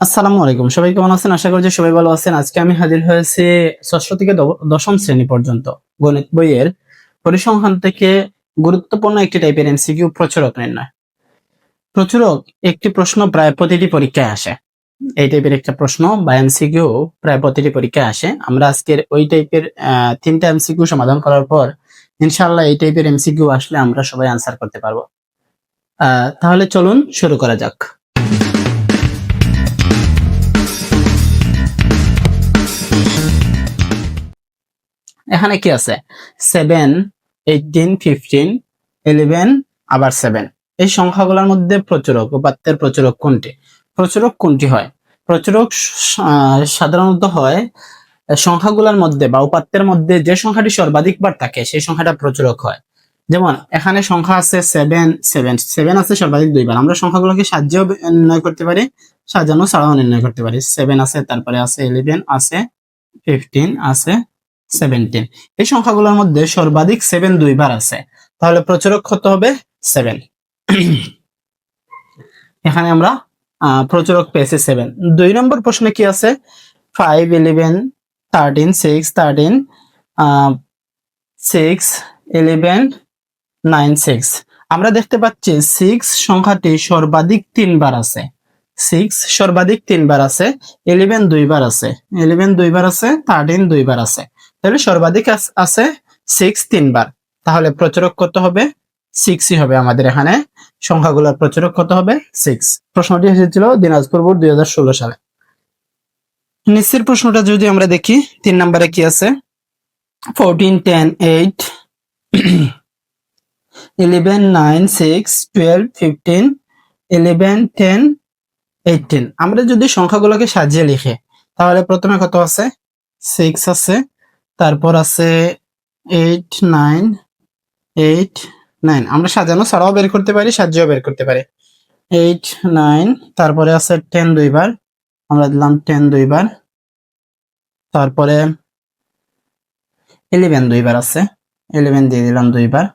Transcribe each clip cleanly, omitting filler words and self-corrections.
আসসালামু আলাইকুম, সবাই কেমন আছেন? আশা করছি সবাই ভালো আছেন। আজকে আমি হাজির হয়েছি ষষ্ঠ থেকে দশম শ্রেণী পর্যন্ত গণিত বইয়ের পরিসংখ্যান থেকে গুরুত্বপূর্ণ একটি টাইপের এমসিকিউ প্রচুরক নির্ণয়। প্রচুরক একটি প্রশ্ন প্রায় প্রতিটি পরীক্ষায় আসে। এই টাইপের একটা প্রশ্ন বা এমসিকিউ প্রায় প্রতিটি পরীক্ষায় আসে। আমরা আজকের ওই টাইপের 3টা এমসিকিউ সমাধান করার পর ইনশাআল্লাহ এই টাইপের এমসিকিউ আসলে আমরা সবাই আনসার করতে পারবো। তাহলে চলুন শুরু করা যাক। এখানে কি আছে? 7, 18, 15, 11 আবার 7। এই সংখ্যাগুলোর মধ্যে প্রচুরক উপাত্তের প্রচুরক কোনটি? প্রচুরক কোনটি হয়? প্রচুরক সাধারণত হয় সংখ্যাগুলোর মধ্যে বা উপাত্তের মধ্যে যে সংখ্যাটি সর্বাধিক বার থাকে সেই সংখ্যাটা প্রচুরক হয়। যেমন এখানে সংখ্যা আছে 7, 7 আছে সর্বাধিক 2 বার। আমরা সংখ্যাগুলোকে সাজিয়েও নির্ণয় করতে পারি, সাজানো ছাড়াও নির্ণয় করতে পারি। 7 আছে, তারপরে আছে 11 আছে, 15 আছে, 17। এই সংখ্যাগুলোর মধ্যে সর্বাধিক 7 2 বার আছে, তাহলে প্রচুরক কত হবে? 7। এখানে আমরা প্রচুরক পেয়েছি 7। 2 নম্বর প্রশ্নে কি আছে? 5, 11, 13, 6, 13, 6, 11, 9, 6। আমরা দেখতে পাচ্ছি 6 সংখ্যাটি সর্বাধিক 3 বার আছে। 6 সর্বাধিক 3 বার আছে, 11 2 বার আছে, 11 2 বার আছে, 13 2 বার আছে। তাহলে সর্বাধিক আছে 6 3 বার। তাহলে প্রচুরক কত হবে? 6ই হবে। আমাদের এখানে সংখ্যাগুলোর প্রচুরক কত হবে? 6। প্রশ্নটি এসেছিল দিনাজপুর বোর্ড 2016 সালে। নিচের প্রশ্নটা যদি আমরা দেখি, 3 নম্বরে কি আছে? 14 10 8 11 9 6 12 15 11 10 18। আমরা যদি সংখ্যাগুলোকে সাজিয়ে লিখে, তাহলে প্রথমে কত আছে? 6 আছে, তারপর আছে 8 9 8 9। আমরা সাজানো ছাড়াও বের করতে পারি, সাজিয়েও বের করতে পারি। 8 9, তারপরে আছে 10 2 বার, আমরা দিলাম 10 2 বার। তারপরে 11 2 বার আছে, 11 দিয়ে দিলাম 2 বার,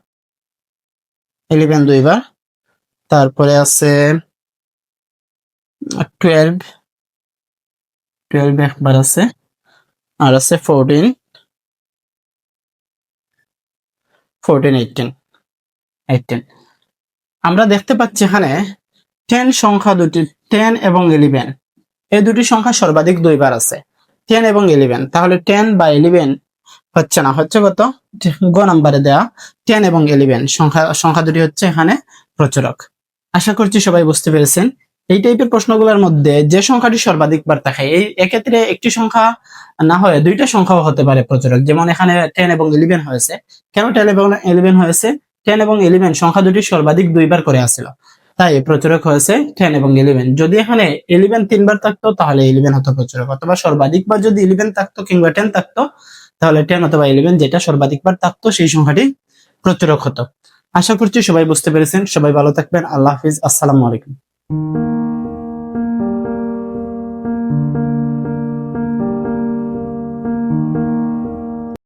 11 2 বার। তারপরে আছে 12 12 একবার আছে, আর আছে 14 14 18। আমরা দেখতে পাচ্ছি এখানে 10 সংখ্যা দুটি, 10 এবং 11, এই দুটি সংখ্যা সর্বাধিক 2 বার আছে, 10 এবং 11। তাহলে 10 বা 11 হচ্ছে না, হচ্ছে কত? গ নাম্বারে দেয়া 10 এবং 11 সংখ্যা দুটি হচ্ছে এখানে প্রচুরক। আশা করছি সবাই বুঝতে পেরেছেন। এই টাইপের প্রশ্নগুলোর মধ্যে যে সংখ্যাটি সর্বাধিক বার থাকে, এই এক্ষেত্রে একটি সংখ্যা না হয়ে দুইটা সংখ্যাও হতে পারে প্রচুরক। যেমন এখানে 10 এবং 11 হয়েছে। কেন 10 এবং 11 হয়েছে? 10 এবং 11 সংখ্যা দুটি সর্বাধিক 2 বার করে আসছিল, তাই প্রচুরক হয়েছে 10 এবং 11। যদি এখানে 11 3 বার থাকতো তাহলে 11 হতো প্রচুরক, অথবা সর্বাধিক বার যদি 11 থাকতো কিংবা 10 থাকতো তাহলে 10 অথবা 11 যেটা সর্বাধিক বার থাকতো সেই সংখ্যাটি প্রচুরক হতো। আশা করছি সবাই বুঝতে পেরেছেন। সবাই ভালো থাকবেন। আল্লাহ হাফিজ। আসসালামু আলাইকুম।